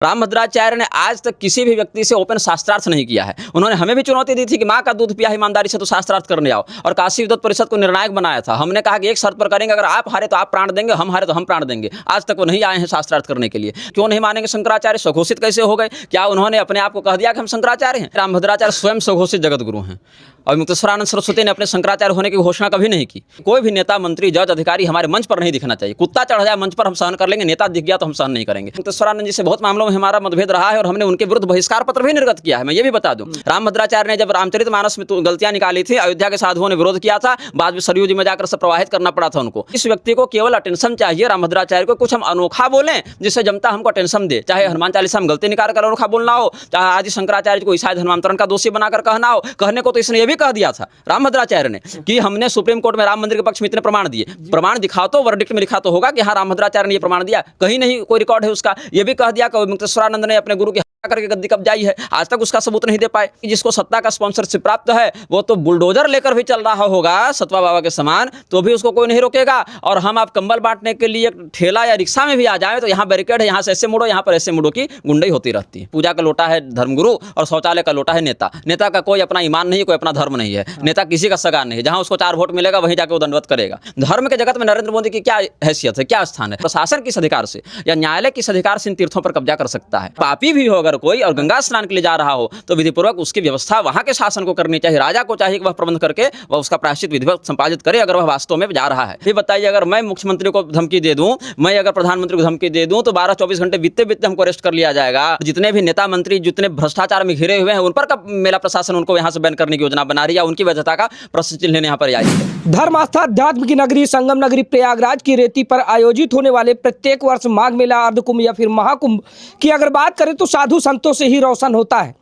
रामभद्राचार्य ने आज तक किसी भी व्यक्ति से ओपन शास्त्रार्थ नहीं किया है। उन्होंने हमें भी चुनौती दी थी कि माँ का दूध पिया ईमानदारी से तो शास्त्रार्थ करने आओ, और काशी विद्वत परिषद को निर्णायक बनाया था। हमने कहा कि एक शर्त पर करेंगे, अगर आप हारे तो आप प्राण देंगे, हम हारे तो हम प्राण देंगे। आज तक वो नहीं आए हैं शास्त्रार्थ करने के लिए। क्यों नहीं मानेंगे? शंकराचार्य स्वघोषित कैसे हो गए? क्या उन्होंने अपने आप को कह दिया कि हम शंकराचार्य हैं? रामभद्राचार्य स्वयं स्वघोषित जगत गुरु हैं, और मुक्तेश्वरानंद सरस्वती ने अपने शंकराचार्य होने की घोषणा कभी नहीं की। कोई भी नेता, मंत्री, जज, अधिकारी हमारे मंच पर नहीं दिखना चाहिए। कुत्ता चढ़ जाए मंच पर हम सहन कर लेंगे, नेता दिख गया तो हम सहन नहीं करेंगे। मुक्तेश्वरानंद जी से बहुत मामलों में हमारा मतभेद रहा है, और हमने उनके विरुद्ध बहिष्कार पत्र भी निर्गत किया है। मैं ये भी बता दूं, रामभद्राचार्य ने जब रामचरितमानस में गलतियां निकाली थी, अयोध्या के साधुओं ने विरोध किया था, बाद में सरयू जी में जाकर सब प्रवाहित करना पड़ा था उनको। इस व्यक्ति को केवल अटेंशन चाहिए। रामभद्राचार्य को कुछ हम अनोखा बोलें जिससे जनता हमको अटेंशन दे, चाहे हनुमान चालीसा में गलती निकाल कर अनोखा बोलना हो, चाहे आदि शंकराचार्य को ईसाई धर्मांतरण का दोषी बनाकर कहना हो। कहने को तो इसने ये भी कह दिया था रामभद्राचार्य ने कि हमने सुप्रीम कोर्ट में राम मंदिर के पक्ष में इतने प्रमाण दिए। प्रमाण दिखाओ तो, वर्डिक्ट में लिखा तो होगा कि हाँ रामभद्राचार्य ने ये प्रमाण दिया। कहीं नहीं कोई रिकॉर्ड है उसका। ये भी कह दिया कि मुक्तेश्वरानंद ने अपने गुरु की करके गद्दी कब्जाई है। आज तक उसका सबूत नहीं दे पाए। जिसको सत्ता का स्पॉन्सरशिप प्राप्त है वो तो बुलडोजर लेकर भी चल रहा होगा सतवा बाबा के समान, तो भी उसको कोई नहीं रोकेगा। और हम आप कंबल बांटने के लिए ठेला या रिक्शा में भी आ जाए तो यहाँ बैरिकेड है, यहाँ से ऐसे मुड़ो, यहाँ पर ऐसे मुड़ो की गुंडई होती रहती है। पूजा का लोटा है धर्मगुरु और शौचालय का लोटा है नेता। नेता का कोई अपना ईमान नहीं, कोई अपना धर्म नहीं है। नेता किसी का सगा नहीं है। जहाँ उसको 4 वोट मिलेगा वहीं जाकर वो दंडवत करेगा। धर्म के जगत में नरेंद्र मोदी की क्या हैसियत है, क्या स्थान है? प्रशासन किस अधिकार से या न्यायालय किस अधिकार से इन तीर्थों पर कब्जा कर सकता है? पापी भी हो अगर कोई और गंगा स्नान के लिए जा रहा हो तो विधिपूर्वक उसकी व्यवस्था वहां के शासन को करनी चाहिए। राजा को चाहिए कि वह प्रबंध करके वह उसका प्रायश्चित विधिवत संपादित करे, अगर वह वास्तव में जा रहा है। फिर बताइए, अगर मैं मुख्यमंत्री को धमकी दे दूं, मैं अगर प्रधानमंत्री को धमकी दे दूं तो 12-24 घंटे बीतते बीतते हमको अरेस्ट कर लिया जाएगा। जितने भी नेता मंत्री जितने भ्रष्टाचार में घिरे हुए हैं उन पर का मेला प्रशासन उनको यहाँ से बैन करने की योजना बना रही है। उनकी वैधता का प्रश्न चिन्ह यहाँ पर आई है। धर्म आस्था अध्यात्म की नगरी संगम नगरी प्रयागराज की रेती पर आयोजित होने वाले प्रत्येक वर्ष माघ मेला, अर्धकुंभ या फिर महाकुंभ की अगर बात करें तो साधु संतों से ही रोशन होता है।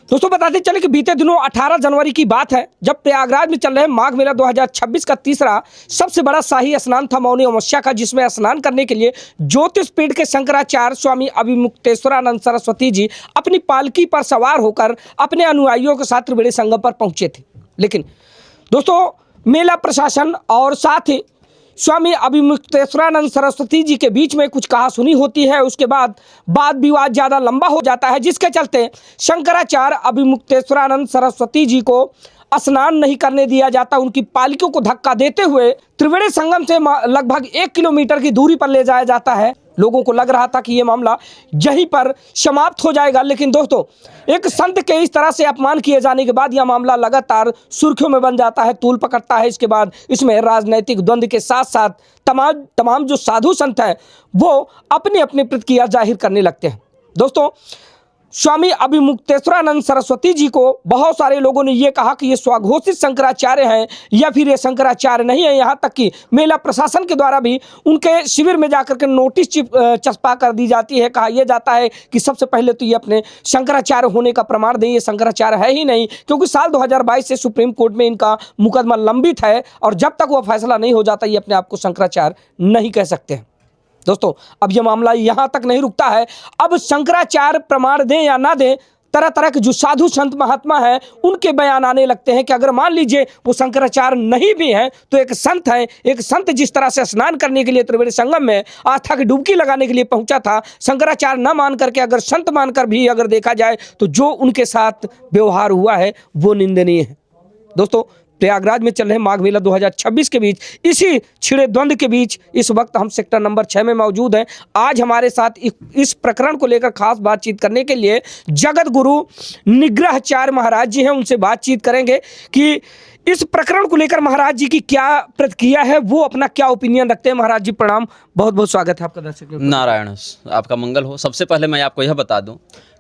दोस्तों बताते चले कि बीते दिनों 18 जनवरी की बात है, जब प्रयागराज में चल रहे माघ मेला 2026 का तीसरा सबसे बड़ा शाही स्नान था मौनी अमावस्या का, जिसमें स्नान करने के लिए ज्योतिषपीठ के शंकराचार्य स्वामी अभिमुक्तेश्वरानंद सरस्वती जी अपनी पालकी पर सवार होकर अपने अनुयायियों के साथ त्रिवेणी संगम पर पहुंचे थे। लेकिन दोस्तों मेला प्रशासन और साथ ही स्वामी अभिमुक्तेश्वरानंद सरस्वती जी के बीच में कुछ कहासुनी होती है। उसके बाद वाद विवाद ज़्यादा लंबा हो जाता है, जिसके चलते शंकराचार्य अभिमुक्तेश्वरानंद सरस्वती जी को स्नान नहीं करने दिया जाता। उनकी पालकियों को धक्का देते हुए त्रिवेणी संगम से लगभग 1 किलोमीटर की दूरी पर ले जाया जाता है। लोगों को लग रहा था कि ये मामला यहीं पर समाप्त हो जाएगा, लेकिन दोस्तों एक संत के इस तरह से अपमान किए जाने के बाद यह मामला लगातार सुर्खियों में बन जाता है, तूल पकड़ता है। इसके बाद इसमें राजनैतिक द्वंद्व के साथ साथ तमाम जो साधु संत हैं वो अपनी अपनी प्रतिक्रिया जाहिर करने लगते हैं। दोस्तों स्वामी अभिमुक्तेश्वरानंद सरस्वती जी को बहुत सारे लोगों ने ये कहा कि ये स्वघोषित शंकराचार्य हैं या फिर ये शंकराचार्य नहीं है। यहाँ तक कि मेला प्रशासन के द्वारा भी उनके शिविर में जाकर के नोटिस चस्पा कर दी जाती है। कहा यह जाता है कि सबसे पहले तो ये अपने शंकराचार्य होने का प्रमाण दें। ये शंकराचार्य है ही नहीं, क्योंकि साल 2022 से सुप्रीम कोर्ट में इनका मुकदमा लंबित है और जब तक वह फैसला नहीं हो जाता ये अपने आप को शंकराचार्य नहीं कह सकते हैं। दोस्तों अब यह मामला यहां तक नहीं रुकता है। अब शंकराचार्य प्रमाण दें या ना दें, तरह तरह के जो साधु संत महात्मा हैं उनके बयान आने लगते हैं कि अगर मान लीजिए वो शंकराचार्य नहीं भी हैं तो एक संत है। एक संत जिस तरह से स्नान करने के लिए त्रिवेणी संगम में आस्था की डुबकी लगाने के लिए पहुंचा था, शंकराचार्य न मान करके अगर संत मानकर भी अगर देखा जाए तो जो उनके साथ व्यवहार हुआ है वो निंदनीय है। दोस्तों प्रयागराज में चल रहे माघ मेला 2026 के बीच इसी छिड़े द्वंद्व के बीच इस वक्त हम सेक्टर नंबर 6 में मौजूद हैं। आज हमारे साथ इस प्रकरण को लेकर खास बातचीत करने के लिए जगत गुरु निग्रहाचार्य महाराज जी हैं। उनसे बातचीत करेंगे कि इस प्रकरण को लेकर महाराज जी की क्या प्रतिक्रिया है, वो अपना क्या ओपिनियन रखते हैं। महाराज जी प्रणाम, बहुत बहुत स्वागत है आपका दर्शक। नारायण आपका मंगल हो। सबसे पहले मैं आपको यह बता दूं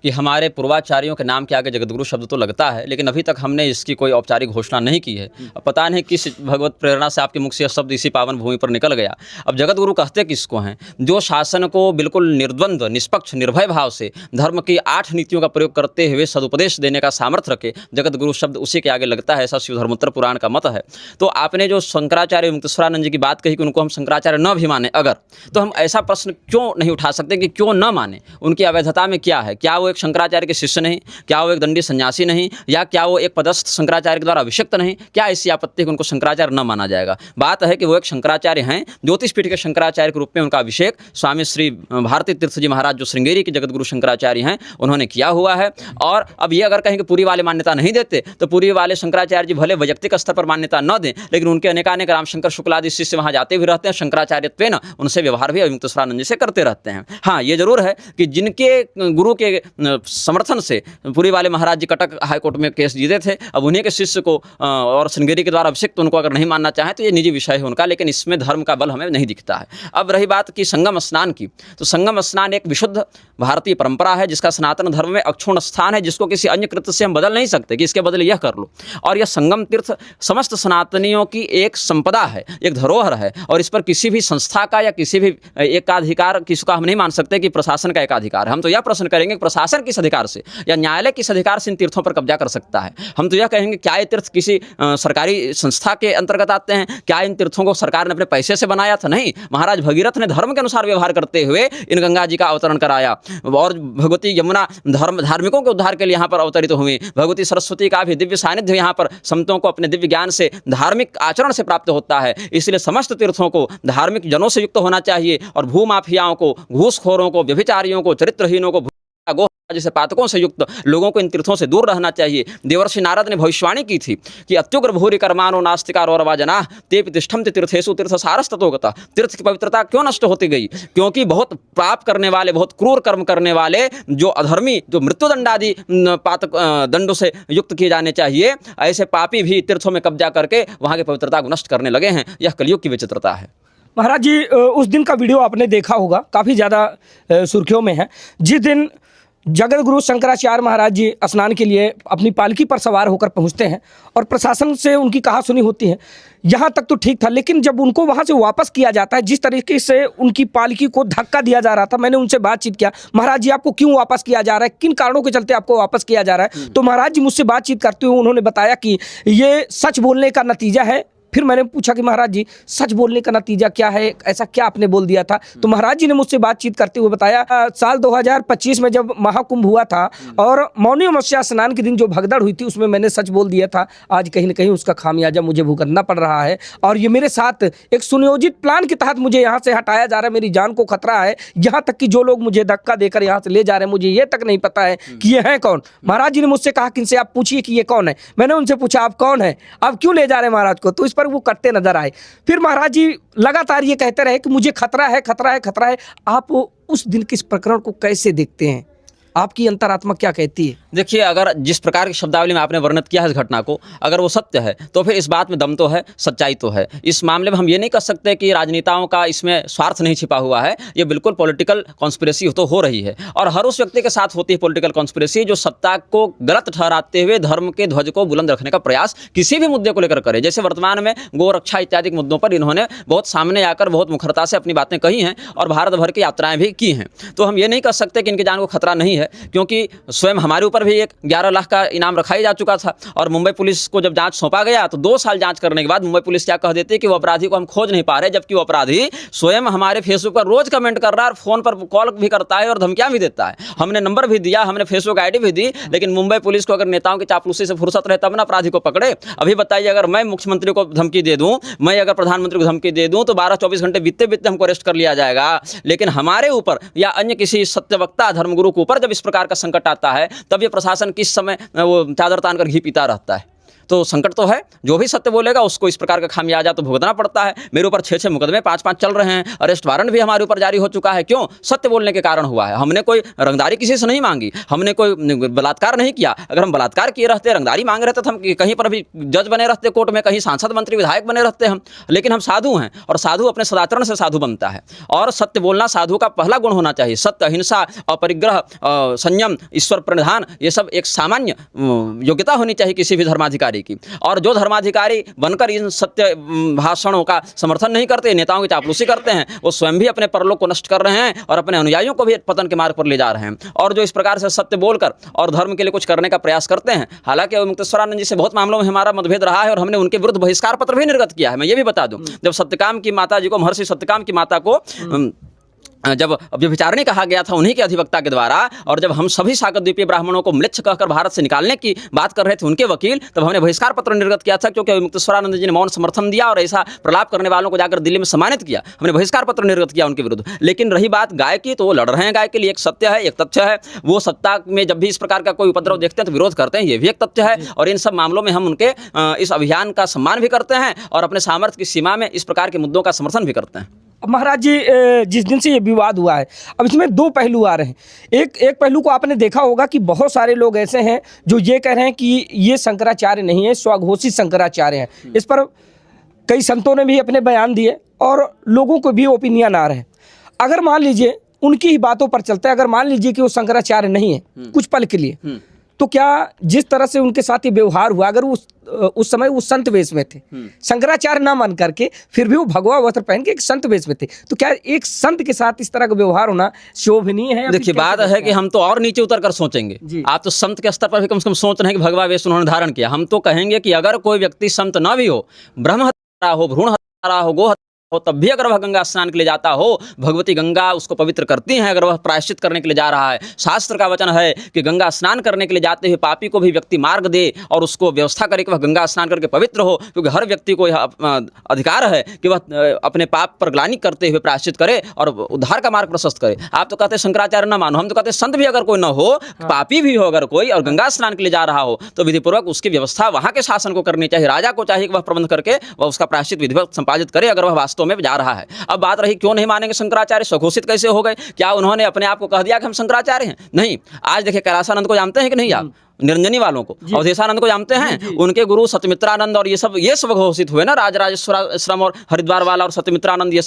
कि हमारे पूर्वाचार्यों के नाम के आगे जगतगुरु शब्द तो लगता है, लेकिन अभी तक हमने इसकी कोई औपचारिक घोषणा नहीं की है। अब पता नहीं किस भगवत प्रेरणा से आपके मुख से यह शब्द इसी पावन भूमि पर निकल गया। अब जगतगुरु कहते किसको हैं? जो शासन को बिल्कुल निर्द्वंद्व, निष्पक्ष, निर्भय भाव से धर्म की 8 नीतियों का प्रयोग करते हुए सदुपदेश देने का सामर्थ्य रखे, जगतगुरु शब्द उसी के आगे लगता है। ऐसा शिव धर्मोत्तर पुराण का मत है। तो आपने जो शंकराचार्य मुक्तेश्वरानंद जी की बात कही कि उनको हम शंकराचार्य न भी माने अगर, तो हम ऐसा प्रश्न क्यों नहीं उठा सकते कि क्यों न माने? उनकी अवैधता में क्या है? क्या वो एक शंकराचार्य के शिष्य नहीं? क्या वो एक दंडी सन्यासी नहीं? या क्या वो एक पदस्थ शंकराचार्य के द्वारा अभिषिक्त नहीं? क्या ऐसी आपत्ति है कि उनको शंकराचार्य न माना जाएगा? बात है कि वो एक शंकराचार्य हैं, ज्योतिष पीठ के शंकराचार्य के रूप में उनका अभिषेक स्वामी श्री भारती तीर्थ जी महाराज जो श्रृंगेरी के जगतगुरु शंकराचार्य हैं उन्होंने किया हुआ है। और अब ये अगर कहें कि पुरी वाले मान्यता नहीं देते, तो पुरी वाले शंकराचार्य जी भले वैयक्तिक स्तर पर मान्यता न दें, लेकिन उनके अनेकानेक रामशंकर शुक्लादि शिष्य वहाँ जाते भी रहते हैं, शंकराचार्यत्वेन उनसे व्यवहार भी मुक्तेश्वरानंद जी से करते रहते हैं। हाँ, ये जरूर है कि जिनके गुरु के समर्थन से पुरी वाले महाराज जी कटक हाईकोर्ट में केस जीते थे, अब उन्हीं के शिष्य को और श्रृंगेरी के द्वारा अभिषिक्त उनको अगर नहीं मानना चाहें तो ये निजी विषय है उनका, लेकिन इसमें धर्म का बल हमें नहीं दिखता है। अब रही बात की संगम स्नान की, तो संगम स्नान एक विशुद्ध भारतीय परंपरा है जिसका सनातन धर्म में अक्षुण्ण स्थान है, जिसको किसी अन्य कृत्य से हम बदल नहीं सकते कि इसके बदले यह कर लो। और यह संगम तीर्थ समस्त सनातनियों की एक संपदा है, एक धरोहर है, और इस पर किसी भी संस्था का या किसी भी एकाधिकार किसी का हम नहीं मान सकते कि प्रशासन का एकाधिकार है। हम तो यह प्रश्न करेंगे कि प्रशासन किस अधिकार से या न्यायालय किस अधिकार से इन तीर्थों पर कब्जा कर सकता है। हम तो यह कहेंगे क्या ये तीर्थ किसी सरकारी संस्था के अंतर्गत आते हैं? क्या इन तीर्थों को सरकार ने अपने पैसे से बनाया था? नहीं, महाराज भगीरथ ने धर्म के अनुसार व्यवहार करते हुए इन गंगा जी का अवतरण कराया, और भगवती यमुना धार्मिकों के उद्धार के लिए यहाँ पर अवतरित हुई। भगवती सरस्वती का भी दिव्य सानिध्य यहाँ पर संतों को अपने दिव्य ज्ञान से धार्मिक आचरण से प्राप्त होता है। इसलिए समस्त तीर्थों को धार्मिक जनों से युक्त होना चाहिए, और भूमाफियाओं को, घूसखोरों को, व्यभिचारियों को, चरित्रहीनों को, जैसे पातकों से युक्त लोगों को इन तीर्थों से दूर रहना चाहिए। देवर्षि नारद ने भविष्यवाणी की थी कि अत्युग्र भूरि कर्माणो नास्तिकार और जना ते तिष्ठन्ति तीर्थेषु तीर्थसारस्ततोगतः। तीर्थ की पवित्रता क्यों नष्ट होती गई? क्योंकि बहुत पाप करने वाले, बहुत क्रूर कर्म करने वाले, जो अधर्मी, जो मृत्युदंड आदि पातक दंडों से युक्त किए जाने चाहिए, ऐसे पापी भी तीर्थों में कब्जा करके वहाँ की पवित्रता को नष्ट करने लगे हैं। यह कलयुग की विचित्रता है। महाराज जी, उस दिन का वीडियो आपने देखा होगा, काफ़ी ज़्यादा सुर्खियों में है। जिस दिन जगत गुरु शंकराचार्य महाराज जी स्नान के लिए अपनी पालकी पर सवार होकर पहुंचते हैं और प्रशासन से उनकी कहा सुनी होती है, यहाँ तक तो ठीक था, लेकिन जब उनको वहाँ से वापस किया जाता है, जिस तरीके से उनकी पालकी को धक्का दिया जा रहा था, मैंने उनसे बातचीत किया, महाराज जी आपको क्यों वापस किया जा रहा है, किन कारणों के चलते आपको वापस किया जा रहा है? तो महाराज जी मुझसे बातचीत करते हुए उन्होंने बताया कि ये सच बोलने का नतीजा है। फिर मैंने पूछा कि महाराज जी सच बोलने का नतीजा क्या है, ऐसा क्या आपने बोल दिया था? तो महाराज जी ने मुझसे बातचीत करते हुए बताया, साल 2025 में जब महाकुंभ हुआ था और मौनी अमावस्या स्नान के दिन जो भगदड़ हुई थी उसमें मैंने सच बोल दिया था। आज कहीं ना कहीं उसका खामियाजा मुझे भुगतना पड़ रहा है, और ये मेरे साथ एक सुनियोजित प्लान के तहत मुझे यहाँ से हटाया जा रहा है। मेरी जान को खतरा है, यहाँ तक कि जो लोग मुझे धक्का देकर यहाँ से ले जा रहे हैं, मुझे ये तक नहीं पता है कि ये है कौन। महाराज जी ने मुझसे कहा कि इनसे आप पूछिए कि ये कौन है। मैंने उनसे पूछा आप कौन है, आप क्यों ले जा रहे हैं महाराज को? तो इस पर वो कटते नजर आए। फिर महाराज जी लगातार ये कहते रहे कि मुझे खतरा है, खतरा है, खतरा है। आप उस दिन के इस प्रकरण को कैसे देखते हैं? आपकी अंतरात्मा क्या कहती है? देखिए, अगर जिस प्रकार की शब्दावली में आपने वर्णित किया है इस घटना को, अगर वो सत्य है तो फिर इस बात में दम तो है, सच्चाई तो है। इस मामले में हम ये नहीं कह सकते कि राजनेताओं का इसमें स्वार्थ नहीं छिपा हुआ है। ये बिल्कुल पॉलिटिकल कॉन्स्पिरेसी तो हो रही है, और हर उस व्यक्ति के साथ होती है पॉलिटिकल कॉन्स्पिरेसी जो सत्ता को गलत ठहराते हुए धर्म के ध्वज को बुलंद रखने का प्रयास किसी भी मुद्दे को लेकर करे। जैसे वर्तमान में गौ रक्षा इत्यादि मुद्दों पर इन्होंने बहुत सामने आकर बहुत मुखरता से अपनी बातें कही हैं और भारत भर की यात्राएं भी की हैं। तो हम ये नहीं कह सकते कि इनकी जान को खतरा नहीं है, क्योंकि स्वयं हमारे ऊपर भी एक 11 लाख का इनाम रखा ही जा चुका था, और मुंबई पुलिस को जब जांच सौंपा गया तो 2 साल जांच करने के बाद मुंबई पुलिस क्या कह देती है कि वो अपराधी को हम खोज नहीं पा रहे, जबकि वो अपराधी स्वयं हमारे फेसबुक पर रोज कमेंट कर रहा है और फोन पर कॉल भी करता है और धमकियां भी देता है। हमने नंबर भी दिया, हमने फेसबुक आईडी भी दी, लेकिन मुंबई पुलिस को अगर नेताओं की चापलूसी से फुर्सत रहे तब ना अपराधी को पकड़े। अभी बताइए, अगर मैं मुख्यमंत्री को धमकी दे दूं, मैं अगर प्रधानमंत्री को धमकी दे दूं तो 12-24 घंटे बीतते बीतते हमको अरेस्ट कर लिया जाएगा। लेकिन हमारे ऊपर या अन्य किसी सत्यवक्ता धर्मगुरु के ऊपर जब इस प्रकार का संकट आता है, तब ये प्रशासन किस समय वो चादर तान कर घी पीता रहता है। तो संकट तो है, जो भी सत्य बोलेगा उसको इस प्रकार का खामियाजा तो भुगतना पड़ता है। मेरे ऊपर 6-6 मुकदमे 5-5 चल रहे हैं, अरेस्ट वारंट भी हमारे ऊपर जारी हो चुका है। क्यों? सत्य बोलने के कारण हुआ है। हमने कोई रंगदारी किसी से नहीं मांगी, हमने कोई बलात्कार नहीं किया। अगर हम बलात्कार किए रहते, रंगदारी मांग रहे थे, तो हम कहीं पर भी जज बने रहते कोर्ट में, कहीं सांसद मंत्री विधायक बने रहते हम। लेकिन हम साधु हैं, और साधु अपने सदाचरण से साधु बनता है, और सत्य बोलना साधु का पहला गुण होना चाहिए। सत्य, अहिंसा, अपरिग्रह, संयम, ईश्वर प्रणिधान, ये सब एक सामान्य योग्यता होनी चाहिए किसी भी धर्माधिकारी धर्माधिकारी की। और जो धर्माधिकारी बनकर इन सत्य भाषणों का समर्थन नहीं करते, नेताओं की चापलूसी करते हैं, वो स्वयं भी अपने परलोक को नष्ट कर रहे हैं और अपने अनुयायियों को भी पतन के मार्ग पर ले जा रहे हैं। और जो इस प्रकार से सत्य बोलकर और धर्म के लिए कुछ करने का प्रयास करते हैं, हालांकि मुक्तेश्वरानंद जी से बहुत मामलों में हमारा मतभेद रहा है और हमने उनके विरुद्ध बहिष्कार पत्र भी निर्गत किया है। मैं ये भी बता दूं, जब सत्यकाम की माता जी को, महर्षि सत्यकाम की माता को जब व्यभिचारिणी कहा गया था उन्हीं के अधिवक्ता के द्वारा, और जब हम सभी सागरद्वीपीय ब्राह्मणों को म्लेच्छ कहकर भारत से निकालने की बात कर रहे थे उनके वकील, तब हमने बहिष्कार पत्र निर्गत किया था, क्योंकि मुक्तेश्वरानंद जी ने मौन समर्थन दिया और ऐसा प्रलाप करने वालों को जाकर दिल्ली में सम्मानित किया। हमने बहिष्कार पत्र निर्गत किया उनके विरुद्ध। लेकिन रही बात गाय की, तो वो लड़ रहे हैं गाय के लिए। एक सत्य है, एक तथ्य है। वो सत्ता में जब भी इस प्रकार का कोई उपद्रव देखते हैं तो विरोध करते हैं, ये भी एक तथ्य है। और इन सब मामलों में हम उनके इस अभियान का सम्मान भी करते हैं और अपने सामर्थ्य की सीमा में इस प्रकार के मुद्दों का समर्थन भी करते हैं। अब महाराज जी, जिस दिन से ये विवाद हुआ है, अब इसमें दो पहलू आ रहे हैं। एक पहलू को आपने देखा होगा कि बहुत सारे लोग ऐसे हैं जो ये कह रहे हैं कि ये शंकराचार्य नहीं है, स्वघोषित शंकराचार्य हैं। इस पर कई संतों ने भी अपने बयान दिए और लोगों को भी ओपिनियन आ रहे हैं। अगर मान लीजिए उनकी ही बातों पर चलते हैं, अगर मान लीजिए कि वो शंकराचार्य नहीं है कुछ पल के लिए, तो क्या जिस तरह से उनके साथ ये व्यवहार हुआ, अगर उस समय वो संत वेश में थे, शंकराचार्य ना मान करके फिर भी वो भगवा वस्त्र पहन के एक संत वेश में थे, तो क्या एक संत के साथ इस तरह का व्यवहार होना शोभनीय है? देखिए, बात है कि हम तो और नीचे उतर कर सोचेंगे। आप तो संत के स्तर पर भी कम से कम सोच रहे हैं कि भगवा वेश उन्होंने धारण किया। हम तो कहेंगे कि अगर कोई व्यक्ति संत ना भी हो, ब्रह्म हत्या हो, भ्रूण हत्या हो, गो हो, तब भी अगर वह गंगा स्नान के लिए जाता हो, भगवती गंगा उसको पवित्र करती हैं। अगर वह प्रायश्चित करने के लिए जा रहा है, शास्त्र का वचन है कि गंगा स्नान करने के लिए जाते हुए पापी को भी व्यक्ति मार्ग दे और उसको व्यवस्था करे कि वह गंगा स्नान करके पवित्र हो, क्योंकि हर व्यक्ति को यह अधिकार है कि वह अपने पाप पर ग्लानि करते हुए प्रायश्चित करे और उद्धार का मार्ग प्रशस्त करे। आप तो कहते हैं शंकराचार्य न मानो, हम तो कहते हैं संत भी अगर कोई न हो, पापी भी हो अगर कोई, और गंगा स्नान के लिए जा रहा हो, तो विधिपूर्वक उसकी व्यवस्था वहाँ के शासन को करनी चाहिए। राजा को चाहिए कि वह प्रबंध करके वह उसका प्रायश्चित विधिवत संपादित करे, अगर वह वास्तव में जा रहा है। अब बात रही क्यों नहीं मानेंगे शंकराचार्य, स्वघोषित कैसे हो गए? क्या उन्होंने अपने आप को कह दिया कि हम शंकराचार्य हैं? नहीं। आज देखिए, कैलासानंद को जानते हैं कि नहीं आप? निरंजनी वालों को, अवधेशानंद को जानते हैं? उनके गुरु सत्यमित्रानंद और ये सब घोषित हुए ना, राजराजेश्वराश्रम और हरिद्वार वाला और सत्यमित्रानंद, ये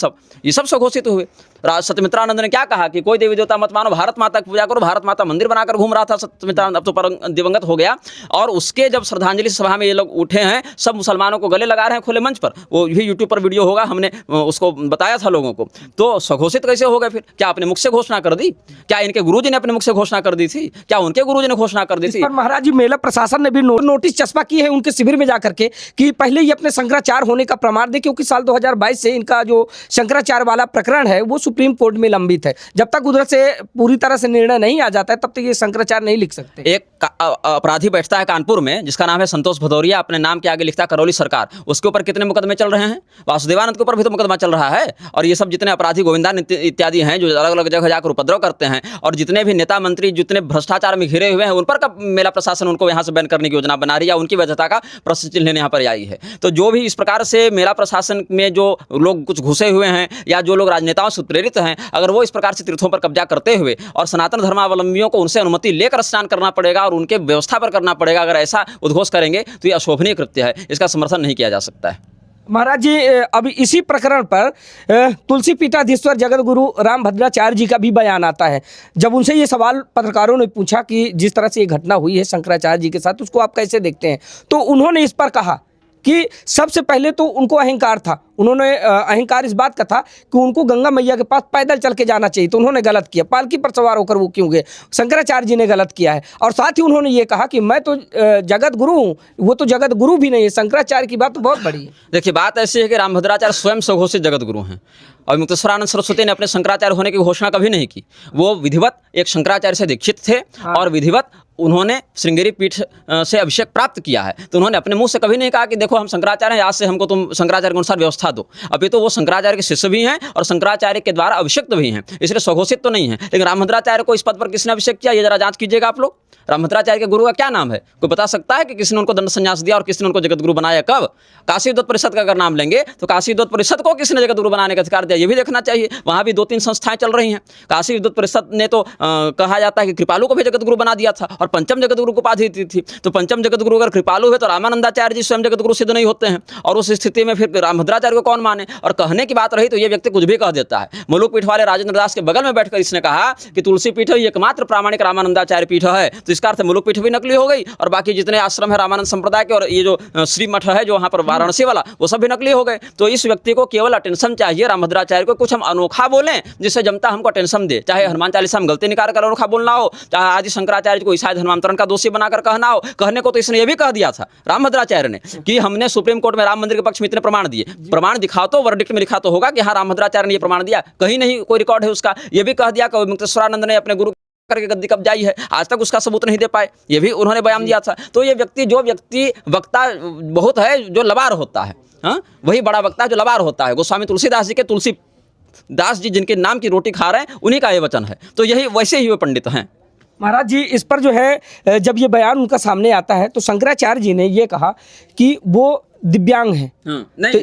सब घोषित हुए। सत्यमित्रानंद ने क्या कहा कि कोई देवी देवता मत मानो, भारत माता की पूजा करो। भारत माता मंदिर बनाकर घूम रहा था सत्यमित्रानंद, अब तो दिवंगत हो गया। और उसके जब श्रद्धांजलि सभा में ये लोग उठे हैं, सब मुसलमानों को गले लगा रहे हैं खुले मंच पर। वो भी यूट्यूब पर वीडियो होगा, हमने उसको बताया था लोगों को। तो स्वघोषित कैसे हो गए फिर? क्या अपने मुख से घोषणा कर दी? क्या इनके गुरुजी ने अपने मुख से घोषणा कर दी थी? क्या उनके गुरुजी ने घोषणा कर दी थी? महाराज जी, मेला प्रशासन ने भी नोटिस चस्पा की है उनके शिविर में जाकर के कि पहले ये अपने शंकराचार्य होने का प्रमाण दे, क्योंकि साल 2022 से इनका जो शंकराचार्य वाला प्रकरण है वो सुप्रीम कोर्ट में लंबित है। जब तक उधर से पूरी तरह से निर्णय नहीं आ जाता है तब तक ये शंकराचार्य नहीं लिख सकते। एक अपराधी बैठता है कानपुर में जिसका नाम है संतोष भदौरिया, अपने नाम के आगे लिखता है करौली सरकार। उसके ऊपर कितने मुकदमे चल रहे हैं? वासुदेवानंद के ऊपर भी तो मुकदमा चल रहा है। और ये सब जितने अपराधी गोविंदानंद इत्यादि हैं जो अलग अलग जगह जाकर उपद्रव करते हैं, और जितने भी नेता मंत्री जितने भ्रष्टाचार में घिरे हुए हैं, उन पर कब मेला प्रशासन उनको यहाँ से बैन करने की योजना बना रही है? उनकी वैधता का प्रश्न चिन्ह यहाँ पर आई है। तो जो भी इस प्रकार से मेला प्रशासन में जो लोग कुछ घुसे हुए हैं या जो लोग राजनेताओं से प्रेरित हैं, अगर वो इस प्रकार से तीर्थों पर कब्जा करते हुए और सनातन धर्मावलंबियों को उनसे अनुमति लेकर स्नान करना पड़ेगा और उनके व्यवस्था पर करना पड़ेगा, अगर ऐसा उद्घोष करेंगे तो ये अशोभनीय कृत्य है, इसका समर्थन नहीं किया जा सकता है। महाराज जी, अभी इसी प्रकरण पर तुलसी पीठाधीश्वर जगत गुरु रामभद्राचार्य जी का भी बयान आता है। जब उनसे ये सवाल पत्रकारों ने पूछा कि जिस तरह से ये घटना हुई है शंकराचार्य जी के साथ, उसको आप कैसे देखते हैं, तो उन्होंने इस पर कहा कि सबसे पहले तो उनको अहंकार था। उन्होंने अहंकार इस बात का था कि उनको गंगा मैया के पास पैदल चल के जाना चाहिए, तो उन्होंने गलत किया। पालकी पर सवार होकर वो क्यों गए? शंकराचार्य जी ने गलत किया है। और साथ ही उन्होंने ये कहा कि मैं तो जगत गुरु हूँ, वो तो जगत गुरु भी नहीं है। शंकराचार्य की बात तो बहुत बड़ी है। देखिए, बात ऐसी है कि रामभद्राचार्य स्वयं स्वघोषित जगत गुरु हैं और मुक्तेश्वरानंद सरस्वती ने अपने शंकराचार्य होने की घोषणा कभी नहीं की। वो विधिवत एक शंकराचार्य से दीक्षित थे और विधिवत उन्होंने श्रृंगेरी पीठ से अभिषेक प्राप्त किया है। तो उन्होंने अपने मुंह से कभी नहीं कहा कि देखो हम शंकराचार्य हैं, आज से हमको तुम शंकराचार्य के अनुसार व्यवस्था दो। अभी तो वो शंकराचार्य के शिष्य भी हैं और शंकराचार्य के द्वारा अभिषिक्त भी हैं, इसलिए स्वघोषित तो नहीं है। लेकिन रामभद्राचार्य को इस पद पर किसने अभिषेक किया, ये जरा जांच कीजिएगा आप लोग। रामभद्राचार्य के गुरु का क्या नाम है? कोई बता सकता है कि किसने उनको दंड संन्यास दिया और किसने उनको जगत गुरु बनाया? कब? काशी विद्वत परिषद का अगर नाम लेंगे तो काशी विद्वत परिषद को किसने जगत गुरु बनाने का अधिकार दिया, ये भी देखना चाहिए। वहाँ भी 2-3 संस्थाएं चल रही हैं। काशी विद्वत परिषद ने तो कहा जाता है कि कृपालु को भी जगत गुरु बना दिया था और पंचम जगत गुरु को उपाधि दी थी। तो पंचम जगत गुरु अगर कृपालु है तो रामानंदाचार्य जी स्वयं जगत गुरु सिद्ध नहीं होते हैं, और उस स्थिति में फिर रामभद्राचार्य को कौन माने? और कहने की बात रही तो ये व्यक्ति कुछ भी कह देता है। मुलुक पीठ वाले राजेंद्र दास के बगल में बैठकर इसने कहा कि तुलसी पीठ ही एकमात्र प्रामाणिक रामानंदाचार्य पीठ है, तो इसका अर्थ मुलुक पीठ भी नकली हो गई और बाकी जितने आश्रम है रामानंद संप्रदाय के और ये जो श्री मठ है जो वहाँ पर वाराणसी वाला, वो सब भी नकली हो गए। तो इस व्यक्ति को केवल अटेंशन चाहिए, रामभद्राचार्य को कुछ हम अनोखा बोलें जिससे जनता हमको अटेंशन दे, चाहे हनुमान चालीसा में गलती निकाल कर अनोखा बोलना हो, चाहे आदि शंकराचार्य को ईसाई धर्मांतरण का दोषी बनाकर कहना हो। कहने को तो इसने ये भी कह दिया था रामभद्राचार्य ने कि हमने सुप्रीम कोर्ट में राम मंदिर के पक्ष में इतने प्रमाण दिए, प्रमाण दिखाओ तो वर्डिक्ट में लिखा तो होगा कि हाँ रामभद्राचार्य ने ये प्रमाण दिया, कहीं नहीं कोई रिकॉर्ड है उसका। ये भी कह दिया कि मुक्तेश्वरानंद ने अपने गुरु करके गद्दी कब्जाई है, आज तक उसका सबूत नहीं दे पाए, ये भी उन्होंने बयान दिया था। तो ये व्यक्ति जो व्यक्ति वक्ता बहुत है जो लबार होता है, हाँ वही बड़ा वक्ता है जो लबार होता है। गोस्वामी तुलसीदास जी के तुलसीदास जी जिनके नाम की रोटी खा रहे हैं उन्हीं का ये वचन है। तो यही वैसे ही वो पंडित हैं। महाराज जी इस पर जो है जब ये बयान उनका सामने आता है तो शंकराचार्य जी ने ये कहा कि वो दिव्यांग हैं। नहीं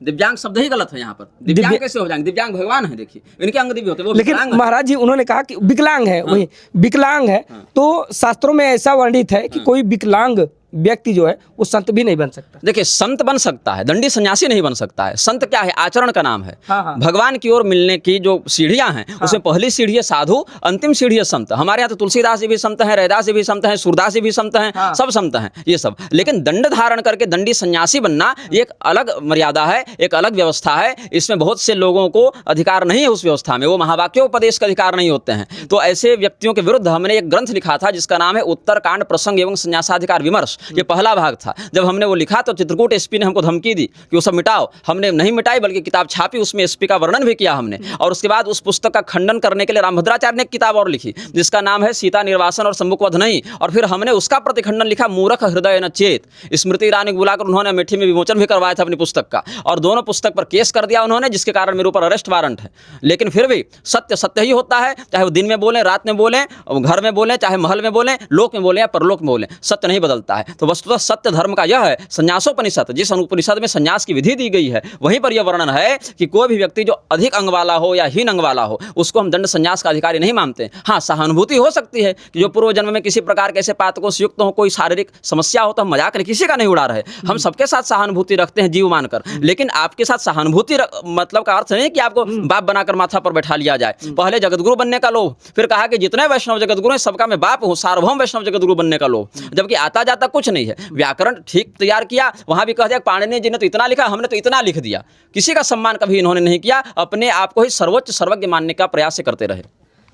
दिव्यांग शब्द ही गलत है यहाँ पर। दिव्यांग कैसे हो जाएंगे? दिव्यांग भगवान है, देखिए इनके अंग दिव्य होते हैं, वो लेकिन महाराज जी उन्होंने कहा कि विकलांग है। वही विकलांग है। तो शास्त्रों में ऐसा वर्णित है कि कोई विकलांग व्यक्ति जो है वो संत भी नहीं बन सकता। देखिए संत बन सकता है, दंडी सन्यासी नहीं बन सकता है। संत क्या है? आचरण का नाम है। हाँ। भगवान की ओर मिलने की जो सीढ़ियां हैं उसमें पहली सीढ़ी है साधु, अंतिम सीढ़ी है संत। हमारे यहाँ तो तुलसीदास जी भी संत हैं, रैदास जी भी संत हैं, सूरदास जी भी संत हैं, सब संत हैं ये सब। लेकिन दंड धारण करके दंडी सन्यासी बनना ये एक अलग मर्यादा है, एक अलग व्यवस्था है। इसमें बहुत से लोगों को अधिकार नहीं है उस व्यवस्था में, वो महावाक्योपदेश का अधिकार नहीं होते हैं। तो ऐसे व्यक्तियों के विरुद्ध हमने एक ग्रंथ लिखा था जिसका नाम है उत्तरकांड प्रसंग एवं संन्यासाधिकार विमर्श। ये पहला भाग था। जब हमने वो लिखा तो चित्रकूट एसपी ने हमको धमकी दी कि वो सब मिटाओ। हमने नहीं मिटाई बल्कि किताब छापी, उसमें एसपी का वर्णन भी किया हमने। और उसके बाद उस पुस्तक का खंडन करने के लिए रामभद्राचार्य ने एक किताब और लिखी जिसका नाम है सीता निर्वासन और सम्मुखवध नहीं। और फिर हमने उसका प्रतिखंडन लिखा मूर्ख हृदय न चेत। स्मृति ईरानी को बुलाकर उन्होंने अमेठी में विमोचन भी करवाया था अपनी पुस्तक का, और दोनों पुस्तक पर केस कर दिया उन्होंने, जिसके कारण मेरे ऊपर अरेस्ट वारंट है। लेकिन फिर भी सत्य सत्य ही होता है, चाहे वो दिन में बोले, रात में बोले, घर में बोले, चाहे महल में बोले, लोक में बोले या परलोक में बोले, सत्य नहीं बदलता है। तो वस्तुतः सत्य धर्म का यह है। संन्यासोपनिषद, जिस उपनिषद में संन्यास की विधि दी गई है, वहीं पर यह वर्णन है कि कोई भी व्यक्ति जो अधिक अंग वाला हो या हीन अंग वाला हो उसको हम दंड संन्यास का अधिकारी नहीं मानते। हाँ, सहानुभूति हो सकती है कि जो पूर्व जन्म में किसी प्रकार के ऐसे पातकों से युक्त हो, कोई शारीरिक समस्या हो, तो हम मजाक नहीं, किसी का नहीं उड़ा रहे, हम सबके साथ सहानुभूति रखते हैं जीव मानकर। लेकिन आपके साथ सहानुभूति मतलब का अर्थ नहीं कि आपको बाप बनाकर माथा पर बैठा लिया जाए। पहले जगतगुरु बनने का लोभ, फिर कहा कि जितने वैष्णव जगतगुरु हैं सबका मैं बाप हूँ, सार्वभौम वैष्णव जगतगुरु बनने का लोभ, जबकि आता जाता कुछ नहीं है। व्याकरण ठीक तैयार किया, वहां भी कह दिया पाणिनि जी ने तो इतना लिखा, हमने तो इतना लिख दिया। किसी का सम्मान कभी इन्होंने नहीं किया, अपने आप को ही सर्वोच्च सर्वज्ञ मानने का प्रयास करते रहे।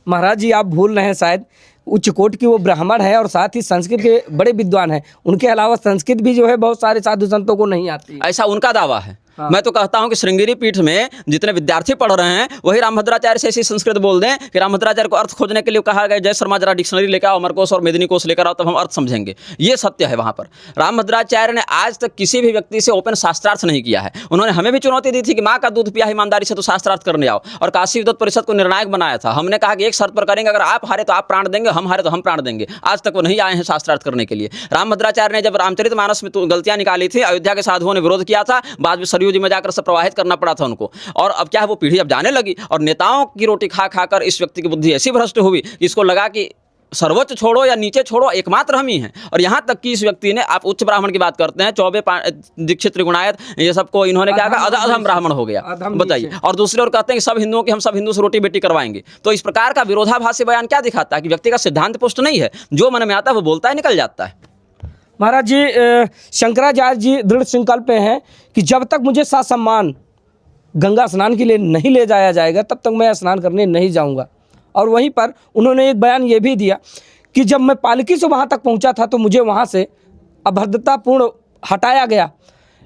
महाराज जी आप भूल रहे हैं, शायद उच्च कोटि की वो ब्राह्मण है और साथ ही संस्कृत के बड़े विद्वान हैं। उनके अलावा संस्कृत भी जो है बहुत सारे साधु संतों को नहीं आती, ऐसा उनका दावा है। मैं तो कहता हूं कि श्रृंगेरी पीठ में जितने विद्यार्थी पढ़ रहे हैं वही रामभद्राचार्य से ऐसी संस्कृत बोल दें कि रामभद्राचार्य को अर्थ खोजने के लिए कहा गया जय शर्मा जरा डिक्शनरी लेकर आओ, अमरकोश और मेदिनी कोश लेकर आओ, तब हम अर्थ समझेंगे। ये सत्य है। वहां पर रामभद्राचार्य ने आज तक किसी भी व्यक्ति से ओपन शास्त्रार्थ नहीं किया है। उन्होंने हमें भी चुनौती दी थी कि माँ का दूध पिया, ईमानदारी से तो शास्त्रार्थ करने आओ, और काशी विद्वत परिषद को निर्णायक बनाया था। हमने कहा कि एक शर्त पर करेंगे, अगर आप हारे तो आप प्राण देंगे, हम हारे तो हम प्राण देंगे। आज तक वो नहीं आए हैं शास्त्रार्थ करने के लिए। रामभद्राचार्य ने जब रामचरितमानस में गलतियां निकाली थी, अयोध्या के साधुओं ने विरोध किया था, बाद में सरयू जी में जाकर सब प्रवाहित करना पड़ा था उनको। और अब क्या है, वो पीढ़ी अब जाने लगी और नेताओं की रोटी खा खाकर इस व्यक्ति की बुद्धि ऐसी भ्रष्ट हुई कि इसको लगा कि सर्वोच्च छोड़ो या नीचे छोड़ो, एकमात्र हम ही हैं। और यहाँ तक कि इस व्यक्ति ने, आप उच्च ब्राह्मण की बात करते हैं, चौबे दीक्षित त्रिगुणायत, ये सबको इन्होंने क्या कहा, अधम ब्राह्मण हो गया, बताइए। और दूसरे ओर कहते हैं कि सब हिंदुओं की, हम सब हिंदू से रोटी बेटी करवाएंगे। तो इस प्रकार का विरोधाभासी बयान क्या दिखाता है कि व्यक्ति का सिद्धांत पुष्ट नहीं है, जो मन में आता है वो बोलता है, निकल जाता है। महाराज जी शंकराचार्य जी दृढ़ संकल्प में हैं कि जब तक मुझे ससम्मान गंगा स्नान के लिए नहीं ले जाया जाएगा तब तक मैं स्नान करने नहीं जाऊंगा। और वहीं पर उन्होंने एक बयान ये भी दिया कि जब मैं पालकी से वहाँ तक पहुँचा था तो मुझे वहाँ से अभद्रतापूर्ण हटाया गया।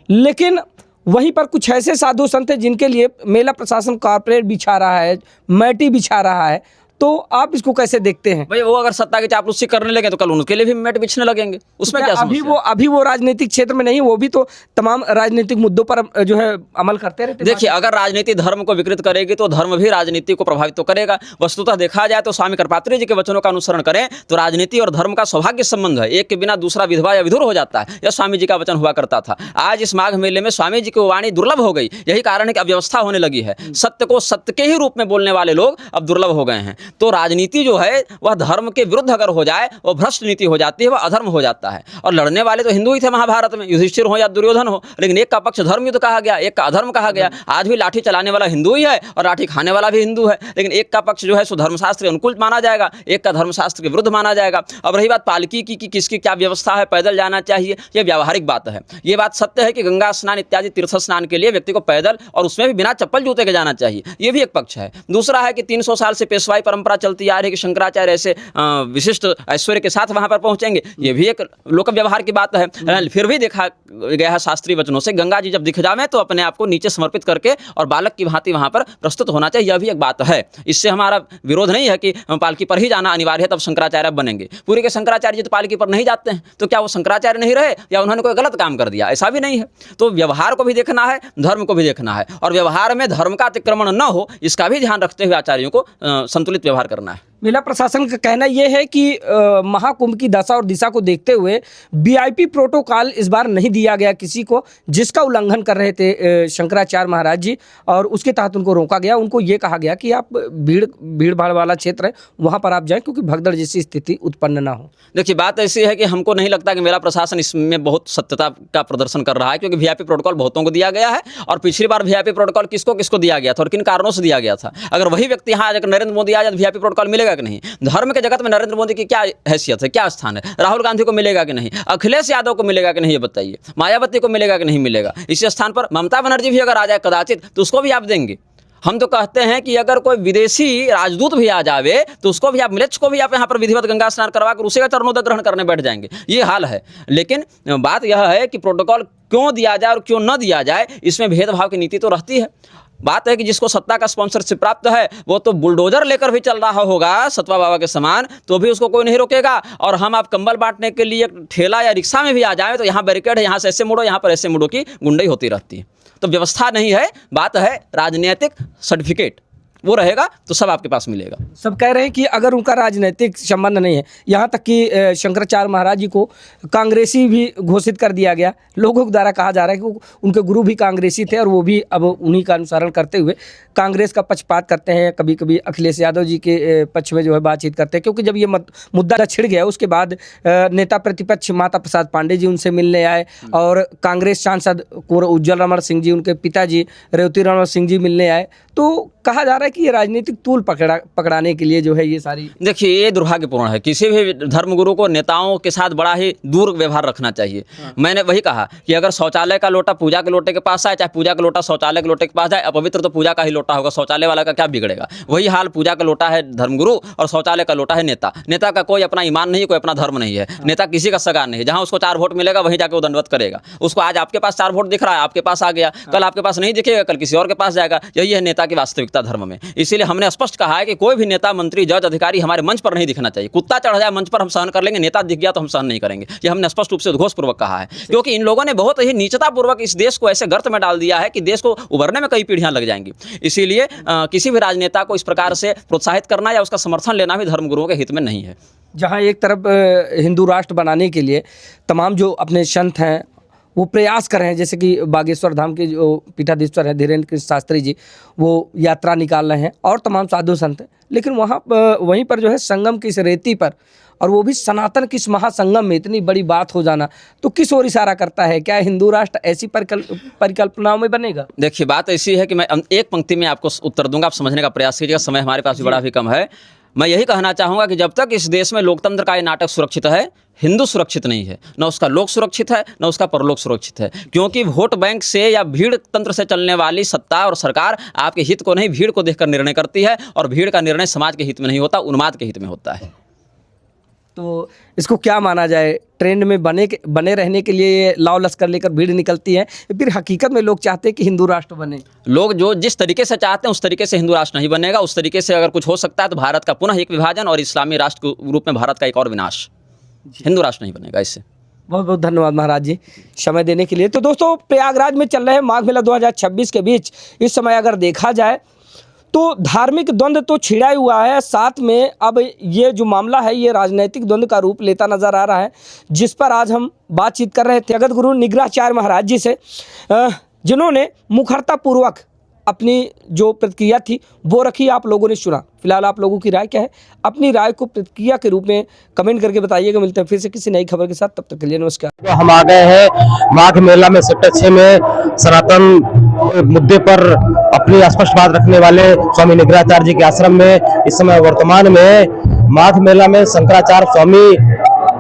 लेकिन वहीं पर कुछ ऐसे साधु संत हैं जिनके लिए मेला प्रशासन कारपेट बिछा रहा है, मैटी बिछा रहा है, तो आप इसको कैसे देखते हैं? भाई वो अगर सत्ता की चापलूसी करने लगे तो कल उनके लिए भी मैट बिछने लगेंगे, उसमें क्या समस्या? अभी वो राजनीतिक क्षेत्र में नहीं, वो भी तो तमाम राजनीतिक मुद्दों पर जो है अमल करते रहते। देखिए, अगर राजनीति धर्म को विकृत करेगी तो धर्म भी राजनीति को प्रभावित तो करेगा। वस्तुतः देखा जाए तो स्वामी कृपात्री जी के वचनों का अनुसरण करें तो राजनीति और धर्म का सौभाग्य संबंध है। एक के बिना दूसरा विधवा या विधुर हो जाता है, यह स्वामी जी का वचन हुआ करता था। आज इस माघ मेले में स्वामी जी की वाणी दुर्लभ हो गई। यही कारण है कि अव्यवस्था होने लगी है। सत्य को सत्य के ही रूप में बोलने वाले लोग अब दुर्लभ हो गए हैं। तो राजनीति जो है वह धर्म के विरुद्ध अगर हो जाए, वह भ्रष्ट नीति हो जाती है, वह अधर्म हो जाता है। और लड़ने वाले तो हिंदू ही थे महाभारत में, युधिष्ठिर हो या दुर्योधन हो, लेकिन एक का पक्ष धर्म युद्ध कहा गया, एक का अधर्म कहा गया। आज भी लाठी चलाने वाला हिंदू ही है और लाठी खाने वाला भी हिंदू है, लेकिन एक का पक्ष जो है सो धर्मशास्त्र के अनुकूल माना जाएगा, एक का धर्मशास्त्र के विरुद्ध माना जाएगा। अब रही बात पालकी की कि किसकी क्या व्यवस्था है, पैदल जाना चाहिए, यह व्यावहारिक बात है। ये बात सत्य है कि गंगा स्नान इत्यादि तीर्थ स्नान के लिए व्यक्ति को पैदल और उसमें भी बिना चप्पल जूते के जाना चाहिए, ये भी एक पक्ष है। दूसरा है कि 300 साल से पेशवाई परंपरा चलती आ रही है कि शंकराचार्य ऐसे विशिष्ट ऐश्वर्य के साथ वहां पर पहुंचेंगे, ये भी एक लोक व्यवहार की बात है। फिर भी देखा गया है शास्त्रीय वचनों से, गंगा जी जब दिख जावे तो अपने आप को नीचे समर्पित करके और बालक की भांति वहां पर प्रस्तुत होना चाहिए, यह भी एक बात है। इससे हमारा विरोध नहीं है कि पालकी पर ही जाना अनिवार्य है तब शंकराचार्य बनेंगे। पूरी के शंकराचार्य जी तो पालकी पर नहीं जाते हैं, तो क्या वो शंकराचार्य नहीं रहे या उन्होंने कोई गलत काम कर दिया? ऐसा भी नहीं है। तो व्यवहार को भी देखना है, धर्म को भी देखना है, और व्यवहार में धर्म का अतिक्रमण न हो इसका भी ध्यान रखते हुए आचार्यों को संतुलित व्यवहार करना है। मेला प्रशासन का कहना यह है कि महाकुंभ की दशा और दिशा को देखते हुए वीआईपी प्रोटोकॉल इस बार नहीं दिया गया किसी को, जिसका उल्लंघन कर रहे थे शंकराचार्य महाराज जी, और उसके तहत उनको रोका गया। उनको ये कहा गया कि आप भीड़ भाड़ वाला क्षेत्र है वहाँ पर आप जाएं, क्योंकि भगदड़ जैसी स्थिति उत्पन्न ना हो। देखिए, बात ऐसी है कि हमको नहीं लगता कि मेला प्रशासन इसमें बहुत सत्यता का प्रदर्शन कर रहा है, क्योंकि वीआईपी प्रोटोकॉल बहुतों को दिया गया है, और पिछली बार वीआईपी प्रोटोकॉल किसको किसको दिया गया था और किन कारणों से दिया गया था। अगर वही व्यक्ति यहाँ आकर नरेंद्र मोदी आ जाए तो वीआईपी प्रोटोकॉल मिलेगा कि नहीं? धर्म के जगत में नरेंद्र मोदी की क्या हैसियत है, क्या स्थान है? राहुल गांधी को मिलेगा कि नहीं? अखिलेश यादव को मिलेगा कि नहीं, ये बताइए? मायावती को मिलेगा कि नहीं मिलेगा? इसी स्थान पर ममता बनर्जी भी अगर आ जाए कदाचित तो उसको भी आप देंगे। हम तो कहते हैं कि अगर कोई विदेशी राजदूत भी आ जावे तो उसको भी आप, मिलेट्स को भी आप यहाँ पर विधिवत गंगा स्नान करवा कर उसी का चरणोदक ग्रहण करने बैठ जाएंगे, ये हाल है। लेकिन बात यह है कि प्रोटोकॉल क्यों दिया जाए और क्यों न दिया जाए, इसमें भेदभाव की नीति तो रहती है। बात है कि जिसको सत्ता का स्पॉन्सरशिप प्राप्त है वो तो बुलडोजर लेकर भी चल रहा होगा सतवा बाबा के समान, तो भी उसको कोई नहीं रोकेगा। और हम आप कंबल बांटने के लिए ठेला या रिक्शा में भी आ जाए तो यहाँ बैरिकेड है, यहाँ से ऐसे मुड़ो, यहाँ पर ऐसे मुड़ो की गुंडई होती रहती है। तो व्यवस्था नहीं है, बात है राजनीतिक सर्टिफिकेट, वो रहेगा तो सब आपके पास मिलेगा। सब कह रहे हैं कि अगर उनका राजनीतिक संबंध नहीं है, यहाँ तक कि शंकराचार्य महाराज जी को कांग्रेसी भी घोषित कर दिया गया। लोगों के द्वारा कहा जा रहा है कि उनके गुरु भी कांग्रेसी थे और वो भी अब उन्हीं का अनुसरण करते हुए कांग्रेस का पक्षपात करते हैं। कभी कभी अखिलेश यादव जी के पक्ष में जो है बातचीत करते हैं, क्योंकि जब ये मुद्दा छिड़ गया उसके बाद नेता प्रतिपक्ष माता प्रसाद पांडे जी उनसे मिलने आए, और कांग्रेस सांसद कुंवर उज्जवल रमण सिंह जी, उनके पिताजी रेवती रमण सिंह जी मिलने आए। तो कहा जा रहा है कि ये राजनीतिक तूल पकड़ाने के लिए जो है ये सारी। देखिए, ये दुर्भाग्यपूर्ण है। किसी भी धर्मगुरु को नेताओं के साथ बड़ा ही दूर व्यवहार रखना चाहिए। मैंने वही कहा कि अगर शौचालय का लोटा पूजा के लोटे के पास आए, चाहे पूजा का लोटा शौचालय के लोटे के पास जाए, अपवित्र तो पूजा का ही लोटा होगा, शौचालय वाला का क्या बिगड़ेगा? वही हाल, पूजा का लोटा है धर्मगुरु और शौचालय का लोटा है नेता। नेता का कोई अपना ईमान नहीं, कोई अपना धर्म नहीं है। नेता किसी का सगा नहीं है। जहाँ उसको 4 वोट मिलेगा वहीं जाकर वो दंडवत करेगा। उसको आज आपके पास 4 वोट दिख रहा है, आपके पास आ गया, कल आपके पास नहीं दिखेगा, कल किसी और के पास जाएगा। यही है नेता की वास्तविकता धर्म में। इसीलिए हमने स्पष्ट कहा है कि कोई भी नेता, मंत्री, जज, अधिकारी हमारे मंच पर नहीं दिखना चाहिए। कुत्ता चढ़ जाए मंच पर हम सहन कर लेंगे, नेता दिख गया तो हम सहन नहीं करेंगे। ये हमने स्पष्ट रूप से उद्घोषपूर्वक कहा है, क्योंकि इन लोगों ने बहुत ही नीचतापूर्वक इस देश को ऐसे गर्त में डाल दिया है कि देश को उभरने में कई पीढ़ियां लग जाएंगी। इसीलिए किसी भी राजनेता को इस प्रकार से प्रोत्साहित करना या उसका समर्थन लेना भी धर्मगुरुओं के हित में नहीं है। जहाँ एक तरफ हिंदू राष्ट्र बनाने के लिए तमाम जो अपने संत हैं वो प्रयास कर रहे हैं, जैसे कि बागेश्वर धाम के जो पीठाधीश्वर हैं धीरेन्द्र कृष्ण शास्त्री जी, वो यात्रा निकाल रहे हैं और तमाम साधु संत हैं, लेकिन वहीं पर जो है संगम की इस रेती पर, और वो भी सनातन की इस महासंगम में इतनी बड़ी बात हो जाना तो किस ओर इशारा करता है? क्या हिंदू राष्ट्र ऐसी परिकल्पनाओं में बनेगा? देखिए, बात ऐसी है कि मैं एक पंक्ति में आपको उत्तर दूंगा, आप समझने का प्रयास कीजिएगा, समय हमारे पास भी बड़ा भी कम है। मैं यही कहना चाहूँगा कि जब तक इस देश में लोकतंत्र का ये नाटक सुरक्षित है, हिंदू सुरक्षित नहीं है। न उसका लोक सुरक्षित है, न उसका परलोक सुरक्षित है, क्योंकि वोट बैंक से या भीड़ तंत्र से चलने वाली सत्ता और सरकार आपके हित को नहीं, भीड़ को देखकर निर्णय करती है, और भीड़ का निर्णय समाज के हित में नहीं होता, उन्माद के हित में होता है। तो इसको क्या माना जाए? ट्रेंड में बने रहने के लिए लाव लश्कर लेकर भीड़ निकलती है, फिर हकीकत में लोग चाहते हैं कि हिंदू राष्ट्र बने? लोग जो जिस तरीके से चाहते हैं उस तरीके से हिंदू राष्ट्र नहीं बनेगा। उस तरीके से अगर कुछ हो सकता है तो भारत का पुनः एक विभाजन और इस्लामी राष्ट्र के रूप में भारत का एक और विनाश। हिंदू राष्ट्र नहीं बनेगा इससे। बहुत बहुत धन्यवाद महाराज जी समय देने के लिए। तो दोस्तों, प्रयागराज में चल रहे माघ मेला 2026 के बीच इस समय अगर देखा जाए तो धार्मिक द्वंद्व तो छिड़ा ही हुआ है, साथ में अब ये जो मामला है ये राजनीतिक द्वंद्व का रूप लेता नजर आ रहा है, जिस पर आज हम बातचीत कर रहे थे जगत गुरु निग्रहाचार्य महाराज जी से, जिन्होंने मुखरता पूर्वक अपनी जो प्रतिक्रिया थी वो रखी, आप लोगों ने सुना। फिलहाल आप लोगों की राय क्या है, अपनी राय को प्रतिक्रिया के रूप में कमेंट करके बताइएगा। मिलते हैं फिर से किसी नई खबर के साथ, तब तक के लिए नमस्कार। तो हम आ गए हैं माघ मेला में सेक्टर 6 में सनातन मुद्दे पर अपनी स्पष्ट बात रखने वाले स्वामी निग्रहाचार्य जी के आश्रम में। इस समय वर्तमान में माघ मेला में शंकराचार्य स्वामी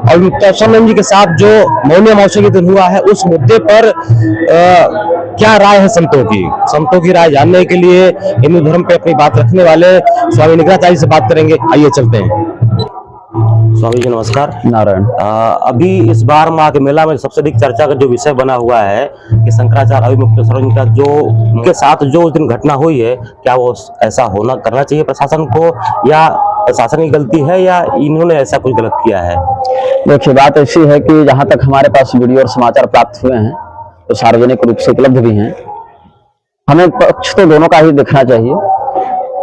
और मुक्तेश्वरानंद जी के साथ जो मौनी अमावस्या के दिन हुआ है, उस मुद्दे पर क्या राय है संतों की राय जानने के लिए हिंदू धर्म पे अपनी बात रखने वाले स्वामी निग्रहाचार्य से बात करेंगे। आइए चलते हैं। स्वामी जी नमस्कार। नारायण। अभी इस बार माघ मेला में सबसे अधिक चर्चा का जो विषय बना हुआ है कि शंकराचार्य अभिमुक्तेश्वर का जो उनके साथ जो उस दिन घटना हुई है, क्या वो ऐसा करना चाहिए प्रशासन को, या प्रशासन की गलती है, या इन्होंने ऐसा कुछ गलत किया है? देखिए, बात ऐसी है कि जहां तक हमारे पास वीडियो और समाचार प्राप्त हुए हैं तो सार्वजनिक रूप से उपलब्ध भी हैं। हमें पक्ष तो दोनों का ही देखना चाहिए।